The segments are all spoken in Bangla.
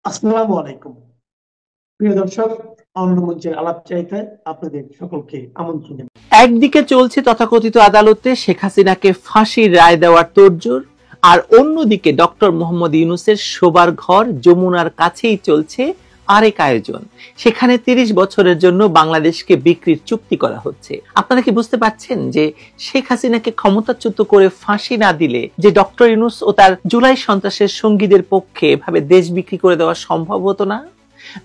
আসসালামু আলাইকুম প্রিয় দর্শক। অন্য মঞ্চের আলাপ চাইতে আপনাদের সকলকে আমন্ত্রণ জানাই। একদিকে চলছে তথাকথিত আদালতে শেখ হাসিনাকে ফাঁসির রায় দেওয়ার তোড়জোড়, আর অন্যদিকে ডক্টর মোহাম্মদ ইউনূসের শোবার ঘর যমুনার কাছেই চলছে আরেক আয়োজন। সেখানে ৩০ বছরের জন্য বাংলাদেশকে বিক্রির চুক্তি করা হচ্ছে। আপনারা কি বুঝতে পারছেন যে শেখ হাসিনাকে ক্ষমতাচ্যুত করে ফাঁসি না দিলে যে ডক্টর ইউনূস ও তার জুলাই সন্ত্রাসের সঙ্গীদের পক্ষে এভাবে দেশ বিক্রি করে দেওয়া সম্ভব হতো না?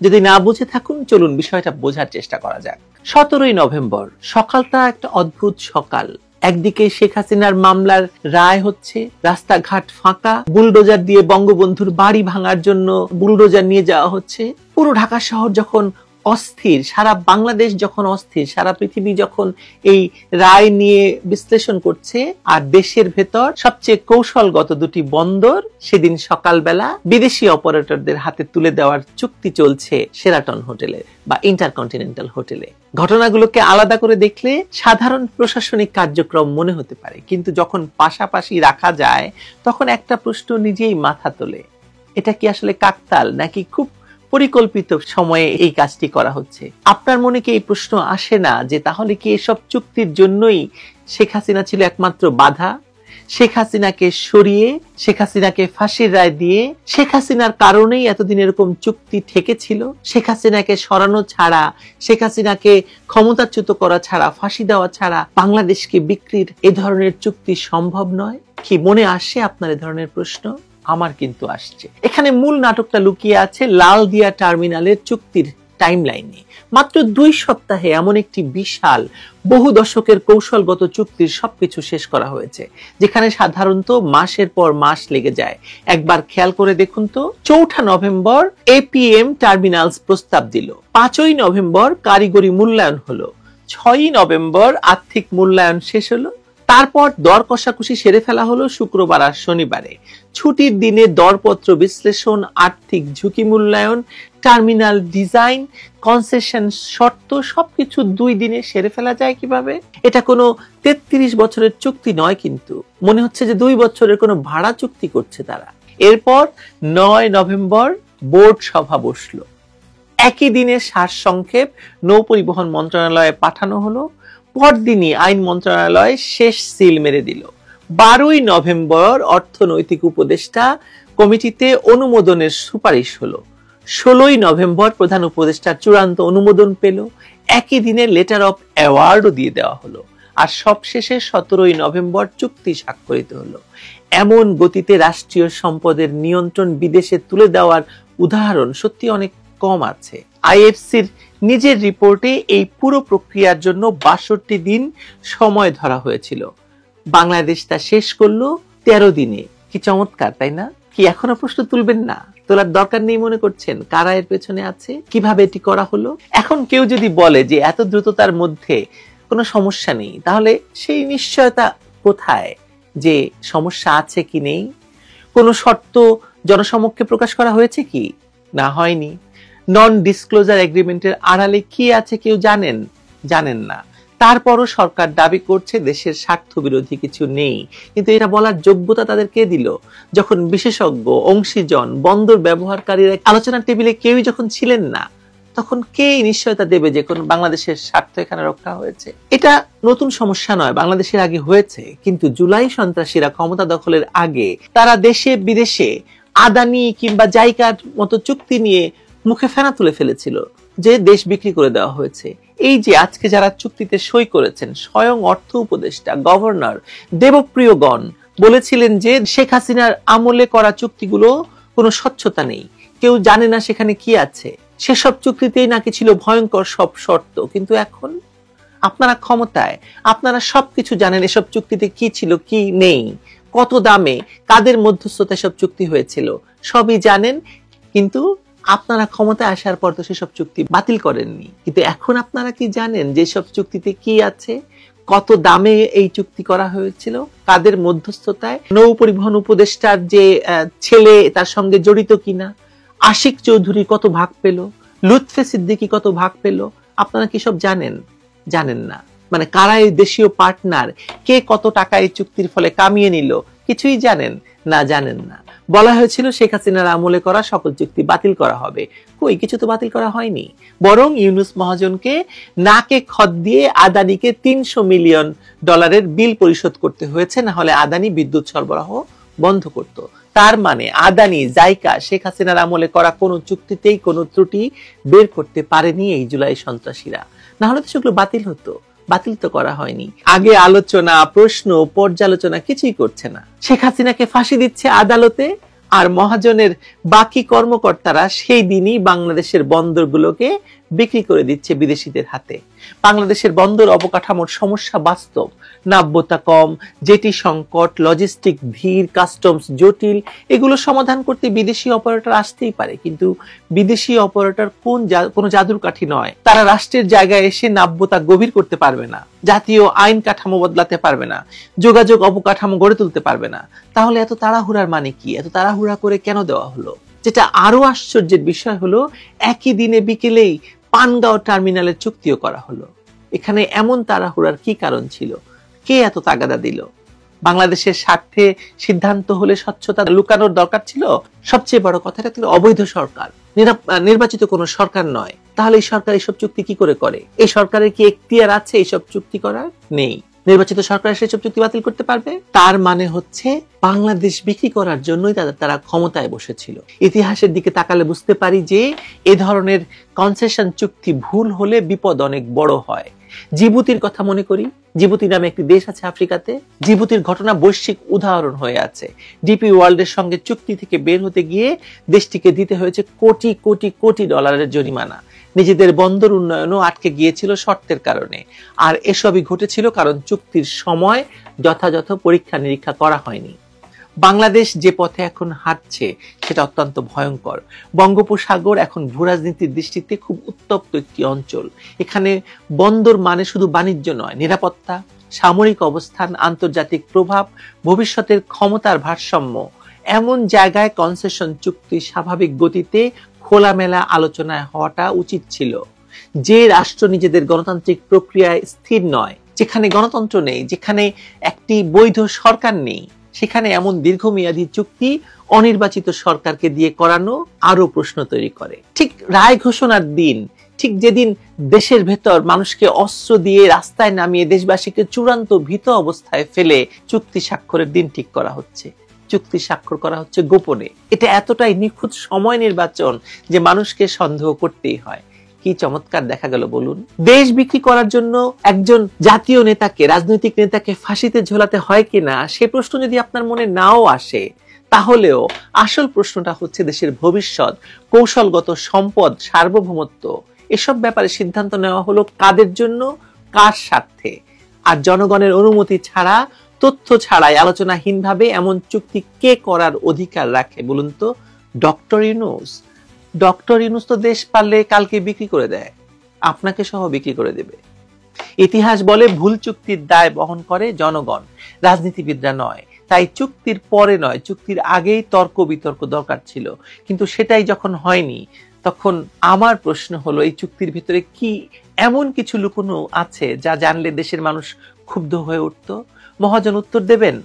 যদি না বুঝে থাকুন, চলুন বিষয়টা বোঝার চেষ্টা করা যাক। ১৭ই নভেম্বর সকালটা একটা অদ্ভুত সকাল। একদিকে শেখ হাসিনার মামলার রায় হচ্ছে, রাস্তাঘাট ফাঁকা, বুলডোজার দিয়ে বঙ্গবন্ধুর বাড়ি ভাঙার জন্য বুলডোজার নিয়ে যাওয়া হচ্ছে। পুরো ঢাকা শহর যখন অস্থির, সারা বাংলাদেশ যখন অস্থির, সারা পৃথিবী যখন এই রায় নিয়ে বিশ্লেষণ করছে, আর দেশের ভেতর সবচেয়ে কৌশলগত দুটি বন্দর সেদিন সকালবেলা বিদেশি অপারেটরদের হাতে তুলে দেওয়ার চুক্তি চলছে শেরাটন হোটেলে বা ইন্টারকন্টিনেন্টাল হোটেলে। ঘটনাগুলোকে আলাদা করে দেখলে সাধারণ প্রশাসনিক কার্যক্রম মনে হতে পারে, কিন্তু যখন পাশাপাশি রাখা যায় তখন একটা প্রশ্ন নিজেই মাথা তোলে, এটা কি আসলে কাকতাল নাকি খুব পরিকল্পিত সময়ে এই কাজটি করা হচ্ছে? আপনার মনে কি এই প্রশ্ন আসে না যে তাহলে কি এসব চুক্তির জন্যই শেখ হাসিনা ছিল একমাত্র বাধা? শেখ হাসিনাকে সরিয়ে, শেখ হাসিনাকে ফাঁসির রায় দিয়ে, শেখ হাসিনার কারণেই এতদিন এরকম চুক্তি ঠেকেছিল। শেখ হাসিনাকে সরানো ছাড়া, শেখ হাসিনাকে ক্ষমতাচ্যুত করা ছাড়া, ফাঁসি দেওয়া ছাড়া বাংলাদেশকে বিক্রির এ ধরনের চুক্তি সম্ভব নয়। কি মনে আসে আপনার এ ধরনের প্রশ্ন? আমার কিন্তু আসছে। এখানে মূল নাটকটা লুকিয়ে আছে লালদিয়া টার্মিনালের চুক্তির টাইমলাইনে। মাত্র ২ সপ্তাহে এমন একটি বিশাল বহু দশকের কৌশলগত চুক্তির সবকিছু শেষ করা হয়েছে, যেখানে সাধারণত মাসের পর মাস লেগে যায়। একবার খেয়াল করে দেখুন তো, ৪ঠা নভেম্বর এপিএম টার্মিনালস প্রস্তাব দিল, ৫ই নভেম্বর কারিগরি মূল্যায়ন হলো, ৬ই নভেম্বর আর্থিক মূল্যায়ন শেষ হলো, তারপর দর কষাকষি সেরে ফেলা হলো শুক্রবার আর শনিবারে। ছুটির দিনে দরপত্র বিশ্লেষণ, আর্থিক ঝুঁকি মূল্যায়ন, টার্মিনাল ডিজাইন, কনসেশন শর্ত সবকিছু ২ দিনে সেরে ফেলা যায় কিভাবে? এটা কোনো ৩৩ বছরের চুক্তি নয়, কিন্তু মনে হচ্ছে যে ২ বছরের কোনো ভাড়া চুক্তি করছে তারা। এরপর ৯ নভেম্বর বোর্ড সভা বসলো। একই দিনে সারসংক্ষেপ নৌ পরিবহন মন্ত্রণালয়ে পাঠানো হলো। পরদিনই আইন মন্ত্রণালয় শেষ সিল মেরে দিল। ১২ই নভেম্বর অর্থনৈতিক উপদেষ্টা কমিটিতে অনুমোদনের সুপারিশ হলো। ১৬ই নভেম্বর প্রধান উপদেষ্টার চূড়ান্ত অনুমোদন পেল। একই দিনে লেটার অফ অ্যাওয়ার্ডও দিয়ে দেওয়া হলো। আর সবশেষে ১৭ই নভেম্বর চুক্তি স্বাক্ষরিত হলো। এমন গতিতে রাষ্ট্রীয় সম্পদের নিয়ন্ত্রণ বিদেশে তুলে দেওয়ার উদাহরণ সত্যি অনেক কম আছে। আইএফসির নিজের রিপোর্টে এই পুরো প্রক্রিয়ার জন্য ৬২ দিন সময় ধরা হয়েছিল। বাংলাদেশ তা শেষ করলো ১৩ দিনে। কি চমৎকার, তাই না? কি এখনো প্রশ্ন তুলবেন না? তোলার দরকার নেই মনে করছেন? কারা এর পেছনে আছে? কিভাবে এটি করা হলো? এখন কেউ যদি বলে যে এত দ্রুততার মধ্যে কোনো সমস্যা নেই, তাহলে সেই নিশ্চয়তা কোথায় যে সমস্যা আছে কি নেই? কোনো শর্ত জনসমক্ষে প্রকাশ করা হয়েছে কি? না, হয়নি। নন ডিসক্লোজার এগ্রিমেন্টের আড়ালে কি আছে কেউ জানেন না। তারপরও সরকার দাবি করছে দেশের স্বার্থ বিরোধী কিছু নেই। কিন্তু এটা বলার যোগ্যতা তাদের কে দিল? যখন বিশেষজ্ঞ, অংশীজন, বন্দর ব্যবহারকারীরা আলোচনার টেবিলে কেউই যখন ছিলেন না, তখন কে নিশ্চয়তা দেবে যে কোন বাংলাদেশের স্বার্থ এখানে রক্ষা হয়েছে? এটা নতুন সমস্যা নয়, বাংলাদেশের আগে হয়েছে। কিন্তু জুলাই সন্ত্রাসীরা ক্ষমতা দখলের আগে তারা দেশে বিদেশে আদানি কিংবা জাইকার মতো চুক্তি নিয়ে মুখে ফেনা তুলে ফেলেছিল যে দেশ বিক্রি করে দেওয়া হয়েছে। এই যে আজকে যারা চুক্তিতে সই করেছেন, স্বয়ং অর্থ উপদেষ্টা, গভর্নর, দেবপ্রিয়গণ বলেছিলেন যে শেখ হাসিনার আমলে করা চুক্তিগুলো কোনো স্বচ্ছতা নেই, কেউ জানে না সেখানে কি আছে। সেসব চুক্তিতেই নাকি ছিল ভয়ঙ্কর সব শর্ত। কিন্তু এখন আপনারা ক্ষমতায়, আপনারা সবকিছু জানেন এসব চুক্তিতে কি ছিল, কি নেই, কত দামে, কাদের মধ্যস্থতায় সব চুক্তি হয়েছিল, সবই জানেন। কিন্তু আপনারা ক্ষমতায় আসার পর তো সেসব চুক্তি বাতিল করেননি। কিন্তু এখন আপনারা কি জানেন যে সব চুক্তিতে কি আছে, কত দামে এই চুক্তি করা হয়েছিল, কাদের মধ্যস্থতায়, নৌ পরিবহন উপদেষ্টার যে ছেলে তার সঙ্গে জড়িত কিনা, আশিক চৌধুরী কত ভাগ পেল, লুৎফে সিদ্দিকী কত ভাগ পেল? আপনারা কি সব জানেন না। মানে কারা এই দেশীয় পার্টনার, কে কত টাকা এই চুক্তির ফলে কামিয়ে নিল, কিছুই জানেন না। বলা হয়েছিল শেখ হাসিনার আমলে করা সকল চুক্তি বাতিল করা হবে। কই, কিছু তো বাতিল করা হয়নি, বরং ইউনূস মহাজনকে নাকে খত দিয়ে আদানিকে $300 মিলিয়ন বিল পরিশোধ করতে হয়েছে, না হলে আদানি বিদ্যুৎ সরবরাহ বন্ধ করত। তার মানে আদানি, জাইকা শেখ হাসিনার আমলে করা কোনো চুক্তিতেই কোনো ত্রুটি বের করতে পারেনি এই জুলাই সন্ত্রাসীরা, না হলে তো সেগুলো বাতিল হতো। বাতিল তো করা হয়নি। আগে আলোচনা, প্রশ্ন, পর্যালোচনা কিছুই করছে না। শেখ হাসিনাকে ফাঁসি দিচ্ছে আদালতে, আর মহাজনের বাকি কর্মকর্তারা সেই দিনই বাংলাদেশের বন্দরগুলোকে বিক্রি করে দিচ্ছে বিদেশিদের হাতে। বাংলাদেশের বন্দর অবকাঠামোর সমস্যা বাস্তব, নাব্যতা কম, জেটি সংকট, লজিস্টিক ধীর, কাস্টমস জটিল, এগুলো সমাধান করতে বিদেশি অপারেটর আসতেই পারে, কিন্তু বিদেশি অপারেটর কোনো জাদুর কাঠি নয়। তারা রাষ্ট্রের জায়গায় এসে নাব্যতা গভীর করতে পারবে না, জাতীয় আইন কাঠামো বদলাতে পারবে না, যোগাযোগ অবকাঠামো গড়ে তুলতে পারবে না। তাহলে এত তাড়াহুড়ার মানে কি? এত তাড়াহুড়া করে কেন দেওয়া হলো? যেটা আরো আশ্চর্যের বিষয় হলো, একই দিনে বিকেলেই পানগাঁও টার্মিনালের চুক্তিও করা হলো। এখানে এমন তাড়াহুড়ার কি কারণ ছিল? কে এত তাগাদা দিল? বাংলাদেশের স্বার্থে সিদ্ধান্ত হলে স্বচ্ছতা লুকানোর দরকার ছিল। সবচেয়ে বড় কথা, এটা ছিল অবৈধ সরকার, নির্বাচিত কোনো সরকার নয়। তাহলে এই সরকার এইসব চুক্তি কি করে করে? এই সরকারের কি এখতিয়ার আছে এইসব চুক্তি করার? নেই। নির্বাচিত সরকার সেসব চুক্তি বাতিল করতে পারবে? তার মানে হচ্ছে বাংলাদেশ বিক্রি করার জন্যই তারা ক্ষমতায় বসেছিল। ইতিহাসের দিকে তাকালে বুঝতে পারি যে এ ধরনের কনসেশন চুক্তি ভুল হলে বিপদ অনেক বড় হয়। জিবুতির কথা মনে করি। জিবুতি নামে একটি দেশ আছে আফ্রিকাতে। জিবুতির ঘটনা বৈশ্বিক উদাহরণ হয়ে আছে। ডিপি ওয়ার্ল্ডের সঙ্গে চুক্তি থেকে বের হতে গিয়ে দেশটিকে দিতে হয়েছে কোটি কোটি কোটি ডলারের জরিমানা। নিজেদের বন্দর উন্নয়নও আটকে গিয়েছিল শর্তের কারণে। আর এসবই ঘটেছিল কারণ চুক্তির সময় যথাযথ পরীক্ষা নিরীক্ষা করা হয়নি। বাংলাদেশ যে পথে এখন হাঁটছে সেটা অত্যন্ত ভয়ঙ্কর। বঙ্গোপসাগর এখন ভূরাজনীতির দৃষ্টিতে খুব উত্তপ্ত একটি অঞ্চল। এখানে বন্দর মানে শুধু বাণিজ্য নয়, নিরাপত্তা, সামরিক অবস্থান, আন্তর্জাতিক প্রভাব, ভবিষ্যতের ক্ষমতার ভারসাম্য। এমন জায়গায় কনসেশন চুক্তি স্বাভাবিক গতিতে খোলামেলা আলোচনায় হওয়াটা উচিত ছিল। যে রাষ্ট্র নিজেদের গণতান্ত্রিক প্রক্রিয়ায় স্থির নয়, যেখানে গণতন্ত্র নেই, যেখানে একটি বৈধ সরকার নেই, সেখানে এমন দীর্ঘমেয়াদী চুক্তি অনির্বাচিত সরকারকে দিয়ে করানো আরো প্রশ্ন তৈরি করে। ঠিক রায় ঘোষণার দিন, ঠিক যেদিন দেশের ভেতর মানুষকে অস্ত্র দিয়ে রাস্তায় নামিয়ে দেশবাসীকে চূড়ান্ত ভীত অবস্থায় ফেলে চুক্তি স্বাক্ষরের দিন ঠিক করা হচ্ছে। চুক্তি স্বাক্ষর করা হচ্ছে গোপনে। এটা এতটাই নিখুঁত সময় নির্বাচন যে মানুষকে সন্দেহ করতেই হয়। কি চমৎকার দেখা গেল বলুন। দেশ বিক্রি করার জন্য একজন জাতীয় নেতাকে, রাজনৈতিক নেতাকে ফাঁসিতে ঝোলাতে হয় কিনা সে প্রশ্ন যদি আপনার মনে নাও আসে, তাহলেও আসল প্রশ্নটা হচ্ছে দেশের ভবিষ্যৎ, কৌশলগত সম্পদ, সার্বভৌমত্ব। এসব ব্যাপারে সিদ্ধান্ত নেওয়া হলো কাদের জন্য, কার স্বার্থে? আর জনগণের অনুমতি ছাড়া, তথ্য ছাড়াই আলোচনাহীনভাবে এমন চুক্তি কে করার অধিকার রাখে বলুন তো? ডক্টর ইউনূস। ডক্টর ইউনূস তো দেশ পারলে কালকে বিক্রি করে দেয়, আপনাকে সহ বিক্রি করে দেবে। ইতিহাস বলে ভুল চুক্তির দায় বহন করে জনগণ, রাজনীতিবিদরা নয়। তাই চুক্তির পরে নয়, চুক্তির আগেই তর্ক বিতর্ক দরকার ছিল, কিন্তু সেটাই যখন হয়নি, তখন আমার প্রশ্ন হলো এই চুক্তির ভিতরে কি এমন কিছু লুকোনো আছে যা জানলে দেশের মানুষ ক্ষুব্ধ হয়ে উঠত? মহাজন উত্তর দেবেন?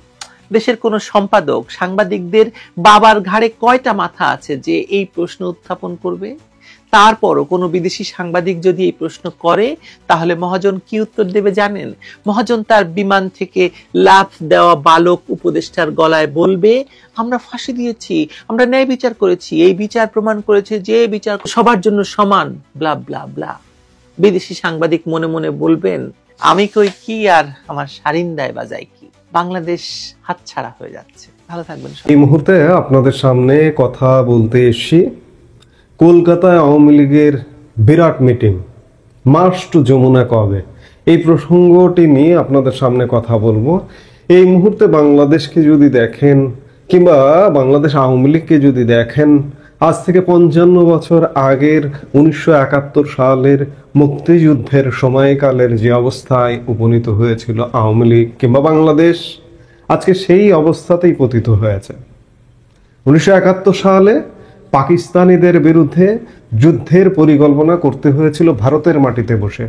দেশের কোন সম্পাদক, সাংবাদিকদের বাবার ঘাড়ে কয়টা মাথা আছে যে এই প্রশ্ন উত্থাপন করবে? তারপরও কোনো বিদেশি সাংবাদিক যদি এই প্রশ্ন করে, তাহলে মহাজন কি উত্তর দেবে জানেন? মহাজন তার বিমান থেকে লাফ দেওয়া বালক উপদেষ্টার গলায় বলবে, আমরা ফাঁসি দিয়েছি, আমরা ন্যায় বিচার করেছি, এই বিচার প্রমাণ করেছে যে বিচার সবার জন্য সমান, ব্লা ব্লা ব্লা। বিদেশি সাংবাদিক মনে মনে বলবেন, আমি কই কি আর আমার সারিন্দায় বাজাই কি? বাংলাদেশ হাতছাড়া হয়ে যাচ্ছে। ভালো থাকবেন। এই মুহূর্তে আপনাদের সামনে কথা বলতে এসেছি কলকাতায় আওয়ামী লীগের বিরাট মিটিং, মার্চ টু যমুনা কবে, এই প্রসঙ্গটি নিয়ে আপনাদের সামনে কথা বলবো। এই মুহূর্তে বাংলাদেশকে যদি দেখেন, কিংবা বাংলাদেশ আওয়ামী লীগকে যদি দেখেন, আজ থেকে 55 বছর আগের 1971 সালের মুক্তিযুদ্ধের সময়কালের যে অবস্থায় উপনীত হয়েছিল আওয়ামী লীগ কিংবা বাংলাদেশ, আজকে সেই অবস্থাতেই পতিত হয়েছে। 1971 সালে পাকিস্তানিদের বিরুদ্ধে যুদ্ধের পরিকল্পনা করতে হয়েছিল ভারতের মাটিতে বসে।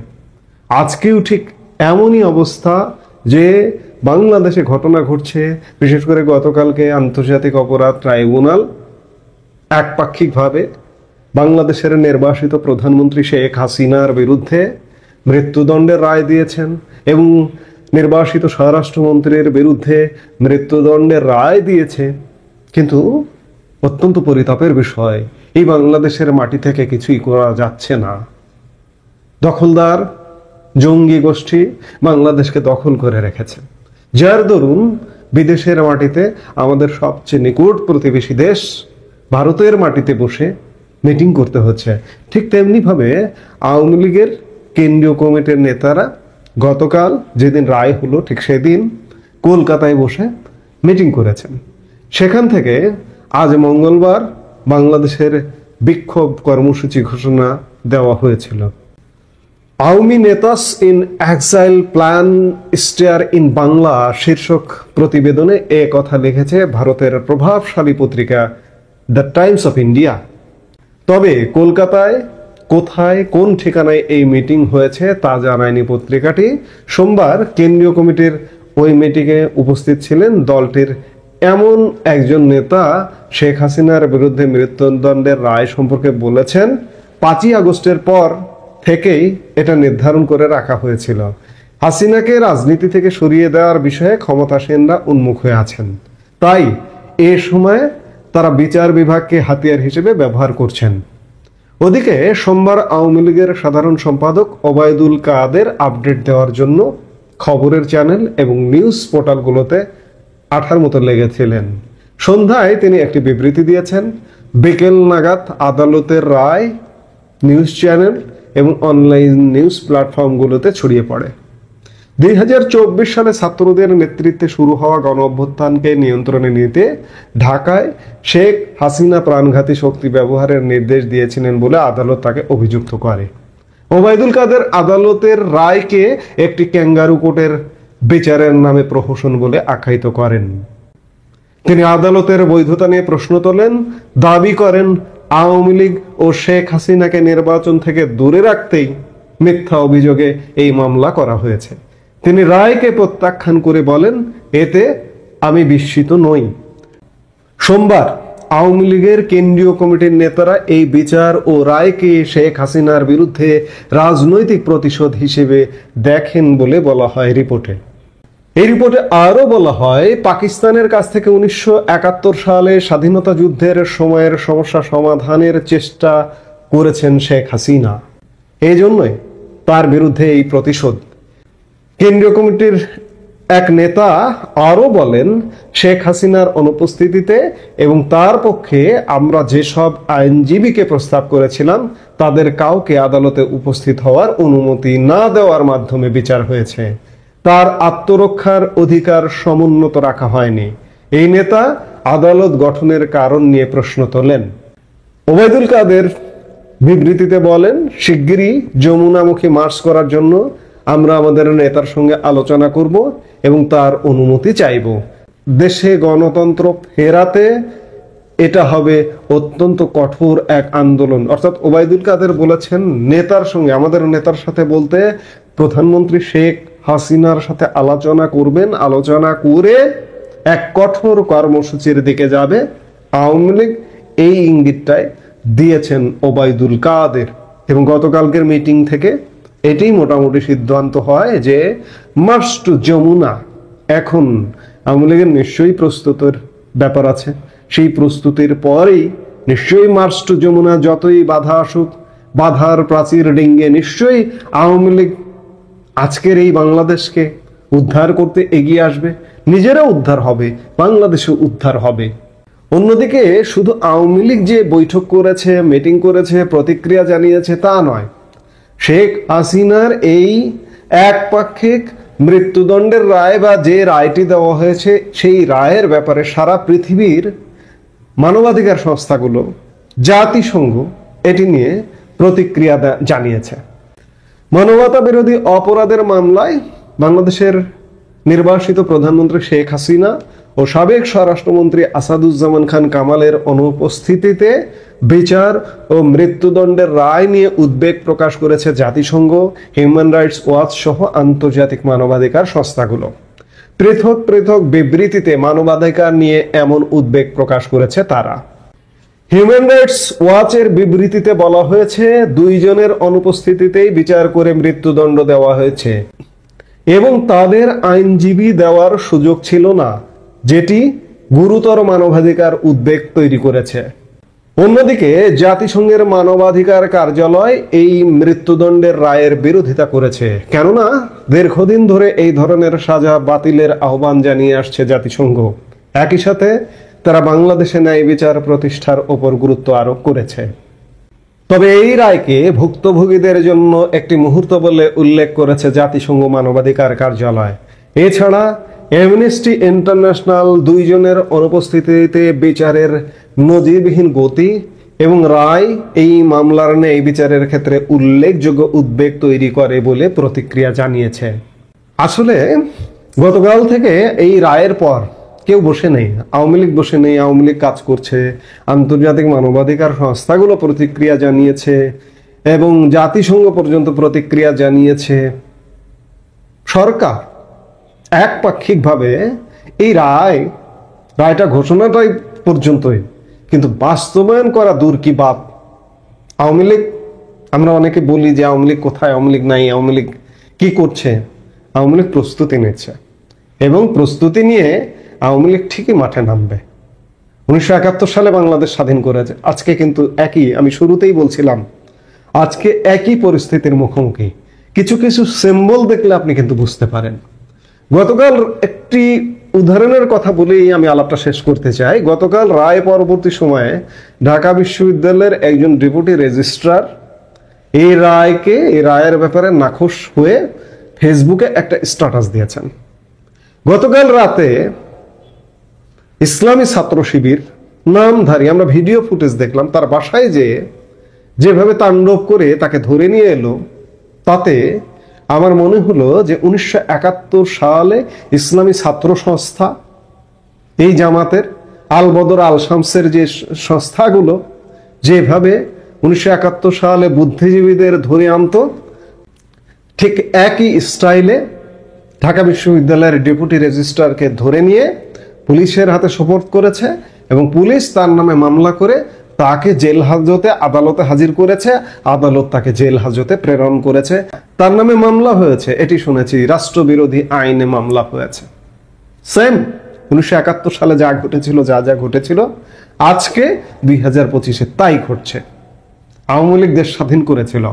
আজকেও ঠিক এমনই অবস্থা যে বাংলাদেশে ঘটনা ঘটছে, বিশেষ করে গতকালকে আন্তর্জাতিক অপরাধ ট্রাইব্যুনাল একপাক্ষিকভাবে বাংলাদেশের নির্বাসিত প্রধানমন্ত্রী শেখ হাসিনার বিরুদ্ধে মৃত্যুদণ্ডের রায় দিয়েছেন এবং নির্বাসিত স্বরাষ্ট্রমন্ত্রীর বিরুদ্ধে মৃত্যুদণ্ডের রায় দিয়েছে। কিন্তু অত্যন্ত পরিতাপের বিষয়, এই বাংলাদেশের মাটি থেকে কিছুই করা যাচ্ছে না। দখলদার জঙ্গি গোষ্ঠী বাংলাদেশকে দখল করে রেখেছে, যার দরুন বিদেশের মাটিতে আমাদের সবচেয়ে নিকট প্রতিবেশী দেশ ভারতের মাটিতে বসে মিটিং করতে হচ্ছে। ঠিক তেমনিভাবে আওয়ামী লীগের কেন্দ্রীয় কমিটির নেতারা গতকাল যেদিন রায় হলো ঠিক সেদিন কলকাতায় বসে মিটিং করেছেন। সেখান থেকে আজ মঙ্গলবার বাংলাদেশের বিক্ষোভ কর্মসূচি ঘোষণা দেওয়া হয়েছিল। আওয়ামী নেতাস in exile plan stir in Bangla শীর্ষক প্রতিবেদনে এ কথা লিখেছে ভারতের প্রভাবশালী পত্রিকা দ্য টাইমস অফ ইন্ডিয়া। তবে কলকাতায় কোথায় কোন ঠিকানায় এই মিটিং হয়েছে তা জানায়নি পত্রিকাটি। সোমবার কেন্দ্রীয় কমিটির ওই মিটিংয়ে উপস্থিত ছিলেন দলটির এমন একজন নেতা শেখ হাসিনার বিরুদ্ধে মৃত্যুদণ্ডের রায় সম্পর্কে বলেছেন, 5ই আগস্টের পর থেকেই এটা নির্ধারণ করে রাখা হয়েছিল। হাসিনাকে রাজনীতি থেকে সরিয়ে দেওয়ার বিষয়ে ক্ষমতাসীনরা উন্মুখ হয়ে আছেন, তাই এ সময় তারা বিচার বিভাগকে হাতিয়ার হিসেবে ব্যবহার করছেন। ওদিকে সোমবার আওয়ামী লীগের সাধারণ সম্পাদক ওবায়দুল কাদের আপডেট দেওয়ার জন্য খবরের চ্যানেল এবং নিউজ পোর্টালগুলোতে আঠার মতো লেগেছিলেন। সন্ধ্যায় তিনি একটি বিবৃতি দিয়েছেন। বিকেল নাগাদ আদালতের রায় নিউজ চ্যানেল এবং অনলাইন নিউজ প্ল্যাটফর্মগুলোতে ছড়িয়ে পড়ে। 2024 সালে ছাত্রদের নেতৃত্বে শুরু হওয়া গণ অভ্যুত্থানকে নিয়ন্ত্রণে নিতে ঢাকায় শেখ হাসিনা প্রাণঘাতী শক্তি ব্যবহারের নির্দেশ দিয়েছিলেন বলে আদালত তাকে অভিযুক্ত করে। ওবায়দুল কাদের আদালতের রায়কে একটি ক্যাঙ্গারু কোর্টের বিচারের নামে প্রহসন বলে আখ্যায়িত করেন। তিনি আদালতের বৈধতা নিয়ে প্রশ্ন তোলেন, দাবি করেন আওয়ামী লীগ ও শেখ হাসিনাকে নির্বাচন থেকে দূরে রাখতেই মিথ্যা অভিযোগে এই মামলা করা হয়েছে। তিনি রায়কে প্রত্যাখ্যান করে বলেন, এতে আমি বিস্মিত নই। সোমবার আওয়ামী লীগের কেন্দ্রীয় কমিটির নেতারা এই বিচার ও রায়কে শেখ হাসিনার বিরুদ্ধে রাজনৈতিক প্রতিশোধ হিসেবে দেখেন বলে বলা হয় রিপোর্টে। এই রিপোর্টে আরো বলা হয়, পাকিস্তানের কাছ থেকে 1971 সালে স্বাধীনতা যুদ্ধের সময়ের সমস্যা সমাধানের চেষ্টা করেছেন শেখ হাসিনা, এই জন্যই তার বিরুদ্ধে এই প্রতিশোধ। কেন্দ্রীয় কমিটির এক নেতা আরো বলেন, শেখ হাসিনার অনুপস্থিতিতে এবং তার পক্ষে আমরা যেসব আইনজীবীকে প্রস্তাব করেছিলাম তাদের কাউকে আদালতে উপস্থিত হওয়ার অনুমতি না দেওয়ার মাধ্যমে বিচার হয়েছে। তার আত্মরক্ষার অধিকার সমুন্নত রাখা হয়নি। এই নেতা আদালত গঠনের কারণ নিয়ে প্রশ্ন তোলেন। ওবায়দুল কাদের বিবৃতিতে বলেন, শিগগিরই যমুনামুখী মার্চ করার জন্য আমরা আমাদের নেতার সঙ্গে আলোচনা করব এবং তার অনুমতি চাইব। দেশে গণতন্ত্র ফেরাতে এটা হবে অত্যন্ত কঠোর এক আন্দোলন। অর্থাৎ ওবায়দুল কাদের বলেছেন নেতার সঙ্গে, আমাদের নেতার সাথে বলতে প্রধানমন্ত্রী শেখ হাসিনার সাথে আলোচনা করবেন, আলোচনা করে এক কঠোর কর্মসূচির দিকে যাবে আওয়ামী লীগ, এই ইঙ্গিতটাই দিয়েছেন ওবায়দুল কাদের। এবং গতকালকের মিটিং থেকে এটাই মোটামুটি সিদ্ধান্ত হয় যে মার্চ টু যমুনা। এখন আওয়ামী লীগের নিশ্চয়ই প্রস্তুতের ব্যাপার আছে, সেই প্রস্তুতির পরেই নিশ্চয়ই মার্চ টু যমুনা, যতই বাধা আসুক বাধার প্রাচীর ডিঙ্গে নিশ্চয়ই আওয়ামী লীগ আজকের এই বাংলাদেশকে উদ্ধার করতে এগিয়ে আসবে, নিজেরা উদ্ধার হবে, বাংলাদেশও উদ্ধার হবে। অন্যদিকে শুধু আওয়ামী লীগ যে বৈঠক করেছে, মিটিং করেছে, প্রতিক্রিয়া জানিয়েছে তা নয়, শেখ হাসিনার এই একপাক্ষিক মৃত্যুদণ্ডের রায় বা যে রায়টি দেওয়া হয়েছে সেই রায়ের ব্যাপারে সারা পৃথিবীর মানবাধিকার সংস্থাগুলো, জাতিসংঘ এটি নিয়ে প্রতিক্রিয়া জানিয়েছে। মানবতা বিরোধী অপরাধের মামলায় বাংলাদেশের নির্বাসিত প্রধানমন্ত্রী শেখ হাসিনা ও সাবেক স্বরাষ্ট্রমন্ত্রী আসাদুজ্জামান খান কামালের অনুপস্থিতিতে বিচার ও মৃত্যুদণ্ডের রায় নিয়ে উদ্বেগ প্রকাশ করেছে জাতিসংঘ, হিউম্যান রাইটস ওয়াচ সহ আন্তর্জাতিক মানবাধিকার সংস্থাগুলো। পৃথক পৃথক বিবৃতিতে মানবাধিকার নিয়ে এমন উদ্বেগ প্রকাশ করেছে তারা। হিউম্যান রাইটস ওয়াচের বিবৃতিতে বলা হয়েছে, 2 জনের অনুপস্থিতিতেই বিচার করে মৃত্যুদণ্ড দেওয়া হয়েছে এবং তাদের আইনজীবী দেওয়ার সুযোগ ছিল না, যেটি গুরুতর মানবাধিকার উদ্বেগ তৈরি করেছে। অন্যদিকে জাতিসংঘের মানবাধিকার কার্যালয় এই মৃত্যুদণ্ডের রায়ের বিরোধিতা করেছে, কেননা দীর্ঘদিন ধরে এই ধরনের সাজা বাতিলের আহ্বান জানিয়ে আসছে জাতিসংঘ। একই সাথে তারা বাংলাদেশে ন্যায় বিচার প্রতিষ্ঠার ওপর গুরুত্ব আরোপ করেছে। তবে এই রায়কে ভুক্তভোগীদের জন্য একটি মুহূর্ত বলে উল্লেখ করেছে জাতিসংঘ মানবাধিকার কার্যালয়। এছাড়া অ্যামনেস্টি ইন্টারন্যাশনাল 2 জনের অনুপস্থিতিতে বিচারের নজিরবিহীন গতি এবং রায় এই মামলার ন্যায় বিচারের ক্ষেত্রে উল্লেখযোগ্য উদ্বেগ তৈরি করে বলে প্রতিক্রিয়া জানিয়েছে। আসলে গতকাল থেকে এই রায়ের পর কেউ বসে নেই, আওয়ামী লীগ বসে নেই, আওয়ামী লীগ কাজ করছে, আন্তর্জাতিক মানবাধিকার সংস্থাগুলো প্রতিক্রিয়া জানিয়েছে এবং জাতিসংঘ পর্যন্ত প্রতিক্রিয়া জানিয়েছে। সরকার একপাক্ষিকভাবে এই রায়টা ঘোষণাটাই পর্যন্তই, কিন্তু বাস্তবায়ন করা দূর কি বাপ। আওয়ামী লীগ, আমরা অনেকে বলি যে আওয়ামী লীগ কোথায়, আওয়ামী লীগ নাই, আওয়ামী লীগ কি করছে? আওয়ামী লীগ প্রস্তুতি নিচ্ছে এবং প্রস্তুতি নিয়ে আওয়ামী লীগ ঠিকই মাঠে নামবে। 1971 সালে বাংলাদেশ স্বাধীন করেছে, আজকে কিন্তু একই, আমি শুরুতেই বলছিলাম, আজকে একই পরিস্থিতির মুখোমুখি। কিছু কিছু সিম্বল দেখলে আপনি কিন্তু বুঝতে পারেন। গতকাল একটি উদাহরণের কথা বলেই আমি আলাপটা শেষ করতে চাই। গতকাল রায় পরবর্তী সময়ে ঢাকা বিশ্ববিদ্যালয়ের একজন ডেপুটি রেজিস্ট্রার এই রায়ের ব্যাপারে নাখোশ হয়ে ফেসবুকে একটা স্ট্যাটাস দিয়েছেন। গতকাল রাতে ইসলামী ছাত্র শিবির নামধারী, আমরা ভিডিও ফুটেজ দেখলাম, তার বাসায় যেভাবে তাণ্ডব করে তাকে ধরে নিয়ে এলো, তাতে আমার মনে হলো যে 1971 সালে ইসলামী ছাত্র সংস্থা, এই জামাতের আল বদর আল শামসের যে সংস্থাগুলো যেভাবে 1971 সালে বুদ্ধিজীবীদের ধরে আনতো, ঠিক একই স্টাইলে ঢাকা বিশ্ববিদ্যালয়ের ডেপুটি রেজিস্ট্রারকে ধরে নিয়ে পুলিশের হাতে সোপর্দ করেছে এবং পুলিশ তার নামে মামলা করে তাকে জেল হাজতে আদালতে হাজির করেছে, আদালত তাকে জেল হাজতে প্রেরণ করেছে। তার নামে মামলা হয়েছে, এটি শুনেছি, রাষ্ট্রবিরোধী আইনে মামলা হয়েছে। সেম 1971 সালে যা ঘটেছিল আজকে 2025-এ তাই ঘটছে। আওয়ামী লীগ দেশ স্বাধীন করেছিল,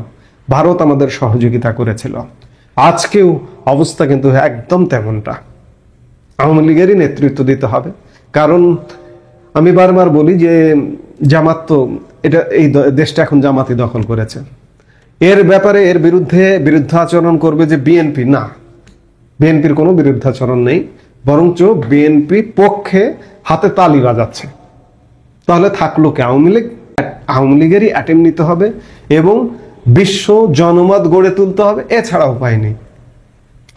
ভারত আমাদের সহযোগিতা করেছিল, আজকেও অবস্থা কিন্তু একদম তেমনটা। আওয়ামী লীগেরই নেতৃত্ব দিতে হবে, কারণ আমি বারবার বলি যে জামাত তো এই দেশটা এখন জামাতই দখল করেছে। এর ব্যাপারে এর বিরুদ্ধাচরণ করবে যে বিএনপি, না, বিএনপির কোনো বিরুদ্ধাচরণ নেই, বরঞ্চ বিএনপি পক্ষে হাতে তালি বাজাচ্ছে। তাহলে থাকলো কে? আওয়ামী লীগেরই অ্যাটেম্প নিতে হবে এবং বিশ্ব জনমত গড়ে তুলতে হবে, এছাড়া উপায় নেই।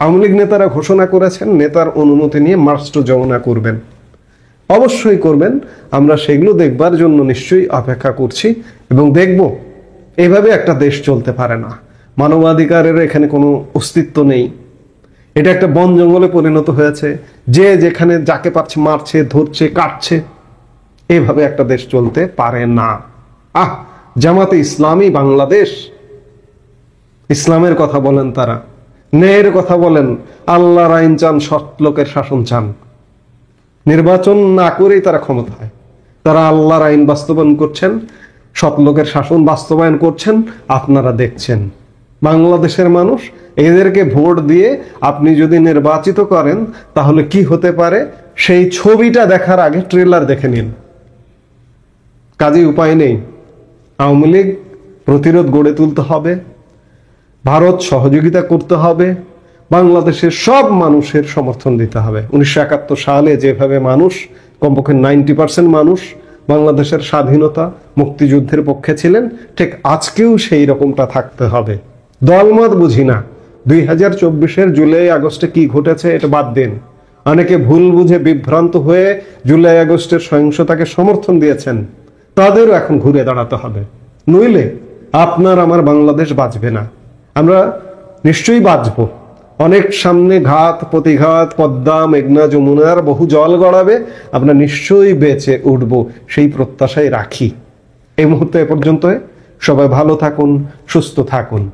আওয়ামী লীগ নেতারা ঘোষণা করেছেন নেতার অনুমতি নিয়ে মার্চ টু যমুনা করবেন, অবশ্যই করবেন। আমরা সেগুলো দেখবার জন্য নিশ্চয়ই অপেক্ষা করছি এবং দেখব। এভাবে একটা দেশ চলতে পারে না, মানবাধিকারের এখানে কোনো অস্তিত্ব নেই, এটা একটা বন জঙ্গলে পরিণত হয়েছে, যে যেখানে যাকে পাচ্ছে মারছে, ধরছে, কাটছে। এভাবে একটা দেশ চলতে পারে না। জামাতে ইসলামী বাংলাদেশ, ইসলামের কথা বলেন, তারা ন্যায়ের কথা বলেন, আল্লাহর আইন চান, সৎ লোকের শাসন চান। নির্বাচন না করেই তারা ক্ষমতায়, তারা আল্লাহর আইন বাস্তবায়ন করছেন, সৎ লোকের শাসন বাস্তবায়ন করছেন, আপনারা দেখছেন। বাংলাদেশের মানুষ এদেরকে ভোট দিয়ে আপনি যদি নির্বাচিত করেন তাহলে কি হতে পারে সেই ছবিটা দেখার আগে ট্রেলার দেখে নিন। কাজে উপায় নেই, আওয়ামী লীগ প্রতিরোধ গড়ে তুলতে হবে, ভারত সহযোগিতা করতে হবে, বাংলাদেশের সব মানুষের সমর্থন দিতে হবে। 1971 সালে যেভাবে মানুষ, কমপক্ষে 90% মানুষ বাংলাদেশের স্বাধীনতা মুক্তিযুদ্ধের পক্ষে ছিলেন, ঠিক আজকেও সেই রকমটা থাকতে হবে। দলমত বুঝি না, 2024-এর জুলাই আগস্টে কি ঘটেছে এটা বাদ দিন। অনেকে ভুল বুঝে বিভ্রান্ত হয়ে জুলাই আগস্টের সহিংসতাকে সমর্থন দিয়েছেন, তাদেরও এখন ঘুরে দাঁড়াতে হবে, নইলে আপনার আমার বাংলাদেশ বাঁচবে না। আমরা নিশ্চয়ই বাঁচবো, অনেক সামনে ঘাত প্রতিঘাত, পদ্মা মেঘনা যমুনার বহু জল গড়াবে, আমরা নিশ্চয়ই বেঁচে উঠব সেই প্রত্যাশাই রাখি। এই মুহূর্তে এ পর্যন্ত। সবাই ভালো থাকুন, সুস্থ থাকুন।